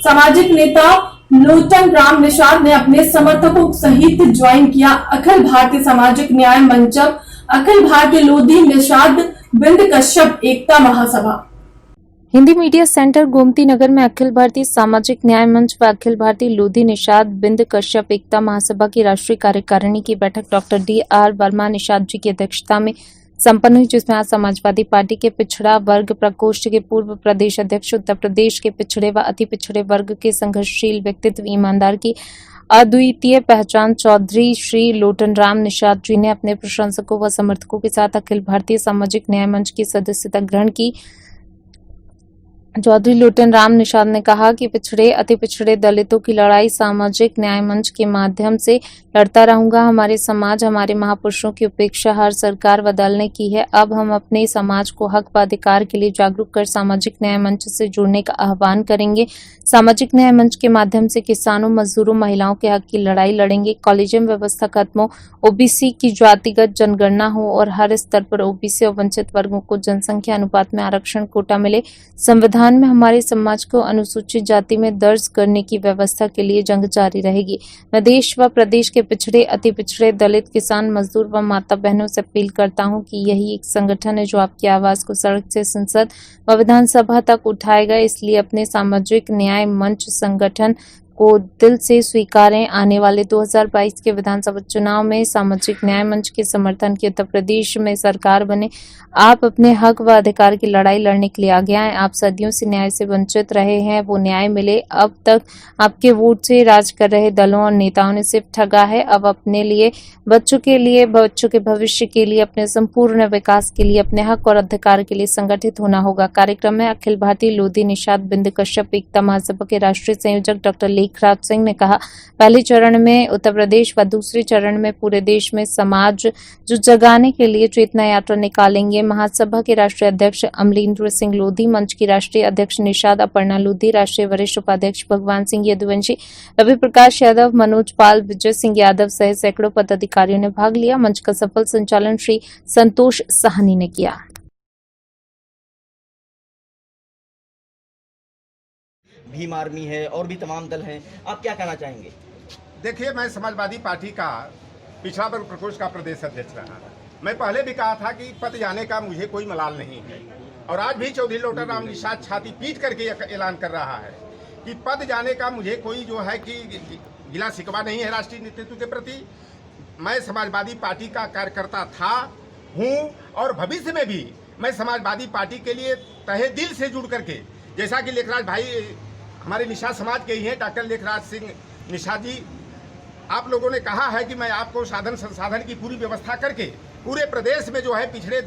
सामाजिक नेता लोटन राम निषाद ने अपने समर्थकों सहित ज्वाइन किया अखिल भारतीय सामाजिक न्याय मंच, अखिल भारतीय लोधी निषाद बिंद कश्यप एकता महासभा। हिंदी मीडिया सेंटर गोमती नगर में अखिल भारतीय सामाजिक न्याय मंच व अखिल भारतीय लोधी निषाद बिंद कश्यप एकता महासभा की राष्ट्रीय कार्यकारिणी की बैठक डॉक्टर D.R. वर्मा निषाद जी की अध्यक्षता में संपन्न हुई, जिसमें आज समाजवादी पार्टी के पिछड़ा वर्ग प्रकोष्ठ के पूर्व प्रदेश अध्यक्ष, उत्तर प्रदेश के पिछड़े व अति पिछड़े वर्ग के संघर्षशील व्यक्तित्व, ईमानदार की अद्वितीय पहचान चौधरी श्री लोटन राम निषाद जी ने अपने प्रशंसकों व समर्थकों के साथ अखिल भारतीय सामाजिक न्याय मंच की सदस्यता ग्रहण की। चौधरी लोटन राम निषाद ने कहा कि पिछड़े, अति पिछड़े, दलितों की लड़ाई सामाजिक न्याय मंच के माध्यम से लड़ता रहूंगा। हमारे समाज, हमारे महापुरुषों की उपेक्षा हर सरकार व दल ने की है। अब हम अपने समाज को हक व अधिकार के लिए जागरूक कर सामाजिक न्याय मंच से जुड़ने का आह्वान करेंगे। सामाजिक न्याय मंच के माध्यम से किसानों, मजदूरों, महिलाओं के हक की लड़ाई लड़ेंगे। कॉलेजियम व्यवस्था खत्म हो, ओबीसी की जातिगत जनगणना हो और हर स्तर पर ओबीसी और वंचित वर्गों को जनसंख्या अनुपात में आरक्षण कोटा मिले। संविधान में हमारे समाज को अनुसूचित जाति में दर्ज करने की व्यवस्था के लिए जंग जारी रहेगी। मैं देश व प्रदेश के पिछड़े, अति पिछड़े, दलित, किसान, मजदूर व माता बहनों से अपील करता हूं कि यही एक संगठन है जो आपकी आवाज को सड़क से संसद व विधानसभा तक उठाएगा। इसलिए अपने सामाजिक न्याय मंच संगठन को दिल से स्वीकारें। आने वाले 2022 के विधानसभा चुनाव में सामाजिक न्याय मंच के समर्थन के उत्तर प्रदेश में सरकार बने। आप अपने हक व अधिकार की लड़ाई लड़ने के लिए आगे आए। आप सदियों से न्याय से वंचित रहे हैं, वो न्याय मिले। अब तक आपके वोट से राज कर रहे दलों और नेताओं ने सिर्फ ठगा है। अब अपने लिए, बच्चों के लिए, बच्चों के भविष्य के लिए, अपने संपूर्ण विकास के लिए, अपने हक और अधिकार के लिए संगठित होना होगा। कार्यक्रम में अखिल भारतीय लोधी निषाद बिंद कश्यप एकता महासभा के राष्ट्रीय संयोजक डॉक्टर लेखराज सिंह ने कहा, पहले चरण में उत्तर प्रदेश व दूसरे चरण में पूरे देश में समाज जो जगाने के लिए चेतना यात्रा निकालेंगे। महासभा के राष्ट्रीय अध्यक्ष अमलेंद्र सिंह लोधी, मंच की राष्ट्रीय अध्यक्ष निषाद अपर्णा लोधी, राष्ट्रीय वरिष्ठ उपाध्यक्ष भगवान सिंह यदुवंशी, रवि प्रकाश यादव, मनोज पाल, विजय सिंह यादव सहित सैकड़ों पदाधिकारियों ने भाग लिया। मंच का सफल संचालन श्री संतोष साहनी ने किया। भीम आर्मी है और भी तमाम दल हैं, आप क्या कहना चाहेंगे? देखिए, मैं समाजवादी पार्टी का पिछड़ा वर्ग प्रकोष्ठ का प्रदेश अध्यक्ष रहा। मैं पहले भी कहा था कि पद जाने का मुझे कोई मलाल नहीं है, और आज भी चौधरी लोटन राम निषाद छाती पीट करके ऐलान कर रहा है कि पद जाने का मुझे कोई जो है कि गिला शिकवा नहीं है राष्ट्रीय नेतृत्व के प्रति। मैं समाजवादी पार्टी का कार्यकर्ता था, हूँ, और भविष्य में भी मैं समाजवादी पार्टी के लिए तहे दिल से जुड़ करके, जैसा कि लेखराज भाई हमारे निषाद समाज के ही हैं, डॉक्टर लेखराज सिंह निषाद जी, आप लोगों ने कहा है कि मैं आपको साधन संसाधन की पूरी व्यवस्था करके पूरे प्रदेश में जो है पिछड़े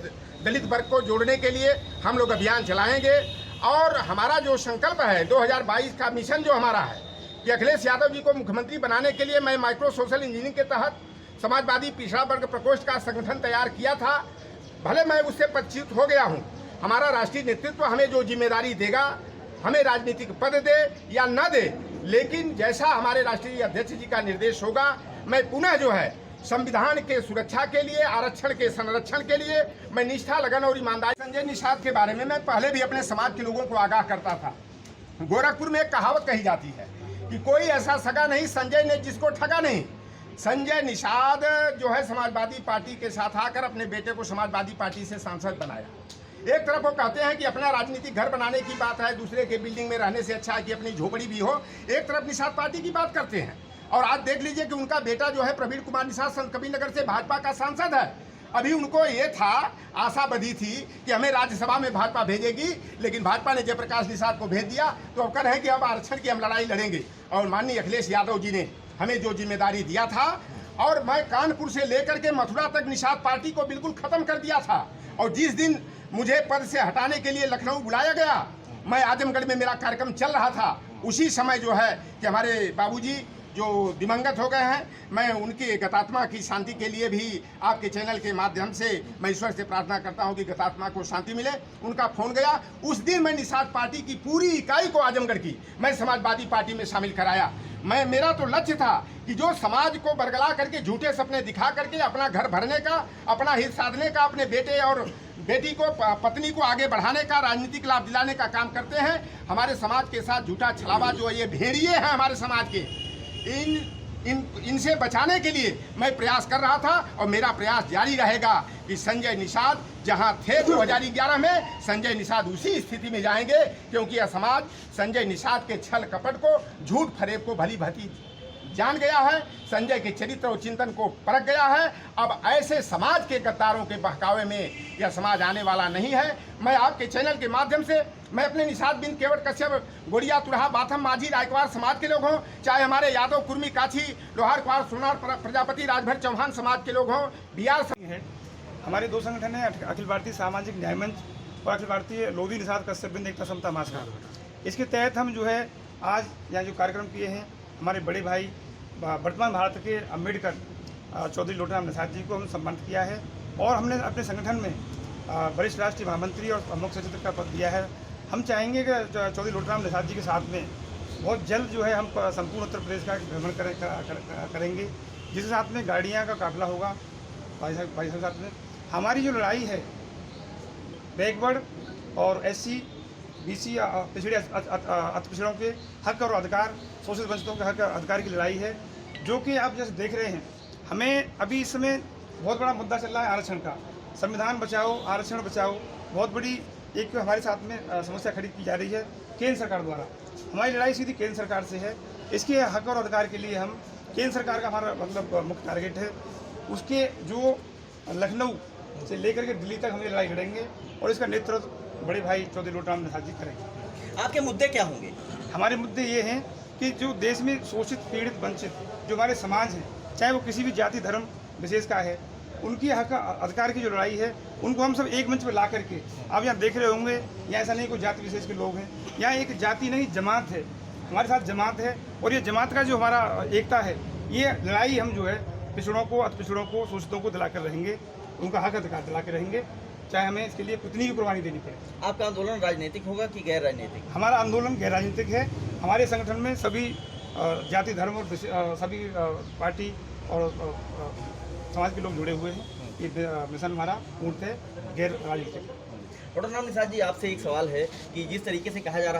दलित वर्ग को जोड़ने के लिए हम लोग अभियान चलाएंगे। और हमारा जो संकल्प है 2022 का मिशन जो हमारा है कि अखिलेश यादव जी को मुख्यमंत्री बनाने के लिए मैं माइक्रो सोशल इंजीनियरिंग के तहत समाजवादी पिछड़ा वर्ग प्रकोष्ठ का संगठन तैयार किया था। भले मैं उससे परिचित हो गया हूँ, हमारा राष्ट्रीय नेतृत्व हमें जो जिम्मेदारी देगा, हमें राजनीतिक पद दे या न दे, लेकिन जैसा हमारे राष्ट्रीय अध्यक्ष जी का निर्देश होगा, मैं पुनः जो है संविधान के सुरक्षा के लिए, आरक्षण के संरक्षण के लिए मैं निष्ठा, लगन और ईमानदारी। संजय निषाद के बारे में मैं पहले भी अपने समाज के लोगों को आगाह करता था। गोरखपुर में एक कहावत कही जाती है कि कोई ऐसा सगा नहीं संजय ने जिसको ठगा नहीं। संजय निषाद जो है समाजवादी पार्टी के साथ आकर अपने बेटे को समाजवादी पार्टी से सांसद बनाया। एक तरफ वो कहते हैं कि अपना राजनीतिक घर बनाने की बात है, दूसरे के बिल्डिंग में रहने से अच्छा है कि अपनी झोपड़ी भी हो। एक तरफ निषाद पार्टी की बात करते हैं, और आज देख लीजिए कि उनका बेटा जो है प्रवीण कुमार निषाद संत कबीरनगर से भाजपा का सांसद है। अभी उनको ये था, आशा बधी थी कि हमें राज्यसभा में भाजपा भेजेगी, लेकिन भाजपा ने जयप्रकाश निषाद को भेज दिया। तो अब कह रहे हैं कि अब आरक्षण की हम लड़ाई लड़ेंगे, और माननीय अखिलेश यादव जी ने हमें जो जिम्मेदारी दिया था, और मैं कानपुर से लेकर के मथुरा तक निषाद पार्टी को बिल्कुल खत्म कर दिया था। और जिस दिन मुझे पद से हटाने के लिए लखनऊ बुलाया गया, मैं आजमगढ़ में मेरा कार्यक्रम चल रहा था, उसी समय जो है कि हमारे बाबूजी जो दिवंगत हो गए हैं, मैं उनकी गतात्मा की शांति के लिए भी आपके चैनल के माध्यम से मैं ईश्वर से प्रार्थना करता हूं कि गतात्मा को शांति मिले। उनका फोन गया, उस दिन मैं निषाद पार्टी की पूरी इकाई को आजमगढ़ की मैं समाजवादी पार्टी में शामिल कराया। मेरा तो लक्ष्य था कि जो समाज को बरगला करके झूठे सपने दिखा करके अपना घर भरने का, अपना हित साधने का, अपने बेटे और बेटी को पत्नी को आगे बढ़ाने का, राजनीतिक लाभ दिलाने का काम करते हैं। हमारे समाज के साथ झूठा छलावा जो ये भेड़िए हैं हमारे समाज के, इनसे बचाने के लिए मैं प्रयास कर रहा था और मेरा प्रयास जारी रहेगा कि संजय निषाद जहां थे 2011 में, संजय निषाद उसी स्थिति में जाएंगे, क्योंकि यह समाज संजय निषाद के छल कपट को, झूठ फरेब को भली भांति जान गया है, संजय के चरित्र और चिंतन को परख गया है। अब ऐसे समाज के गद्दारों के बहकावे में यह समाज आने वाला नहीं है। मैं आपके चैनल के माध्यम से मैं अपने निषाद बिन केवट कश्यप, गोड़िया, तुरहा, बाथम, माझी, रायकवार समाज के लोग हों, चाहे हमारे यादव, कुर्मी, काछी, लोहार, क्वार, सोनार, प्रजापति, राजभर, चौहान समाज के लोग हों, बिहार है। हमारे दो संगठन हैं, अखिल भारतीय सामाजिक न्याय मंच और अखिल भारतीय लोधी निषाद कश्यप बिंद एकता समता महासभा। इसके तहत हम जो है आज यहाँ जो कार्यक्रम किए हैं, हमारे बड़े भाई वर्तमान भारत के अम्बेडकर चौधरी लोटाराम निषाद जी को हम सम्मानित किया है और हमने अपने संगठन में वरिष्ठ राष्ट्रीय महामंत्री और मुख्य सचिव का पद दिया है। हम चाहेंगे कि चौधरी लोटाराम निषाद जी के साथ में बहुत जल्द जो है हम संपूर्ण उत्तर प्रदेश का भ्रमण करेंगे, जिसके साथ में गाड़ियाँ का काफिला होगा। भाई साहब साथ में हमारी जो लड़ाई है बैकवर्ड और SC BC पिछड़े अति पिछड़ों के हक और अधिकार, शोषित वंचितों के हक और अधिकार की लड़ाई है, जो कि आप जैसे देख रहे हैं। हमें अभी इस समय बहुत बड़ा मुद्दा चल रहा है आरक्षण का। संविधान बचाओ, आरक्षण बचाओ, बहुत बड़ी एक हमारे साथ में समस्या खड़ी की जा रही है केंद्र सरकार द्वारा। हमारी लड़ाई सीधी केंद्र सरकार से है। इसके हक और अधिकार के लिए हम केंद्र सरकार का हमारा मतलब मुख्य टारगेट है। उसके जो लखनऊ से लेकर के दिल्ली तक हम ये लड़ाई लड़ेंगे और इसका नेतृत्व बड़े भाई चौधरी लोटाराम निषाद जी करेंगे। आपके मुद्दे क्या होंगे? हमारे मुद्दे ये हैं कि जो देश में शोषित, पीड़ित, वंचित जो हमारे समाज हैं, चाहे वो किसी भी जाति धर्म विशेष का है, उनकी हक अधिकार की जो लड़ाई है, उनको हम सब एक मंच पर ला करके, आप यहाँ देख रहे होंगे, यहाँ ऐसा नहीं कोई जाति विशेष के लोग हैं, यहाँ एक जाति नहीं जमात है, हमारे साथ जमात है और ये जमात का जो हमारा एकता है, ये लड़ाई हम जो है पिछड़ों को, अति पिछड़ों को, शोषितों को दिला कर रहेंगे, उनका हक अधिकार दिला कर रहेंगे, चाहे हमें इसके लिए कितनी भी कुर्बानी देनी पड़े। आपका आंदोलन राजनीतिक होगा कि गैर राजनीतिक? हमारा आंदोलन गैर राजनीतिक है। हमारे संगठन में सभी जाति धर्म और सभी पार्टी और समाज के लोग जुड़े हुए हैं। ये मिशन हमारा पूर्णतः गैर राजनीतिक है। लोटाराम निषाद जी, आपसे एक सवाल है कि जिस तरीके से कहा जा रहा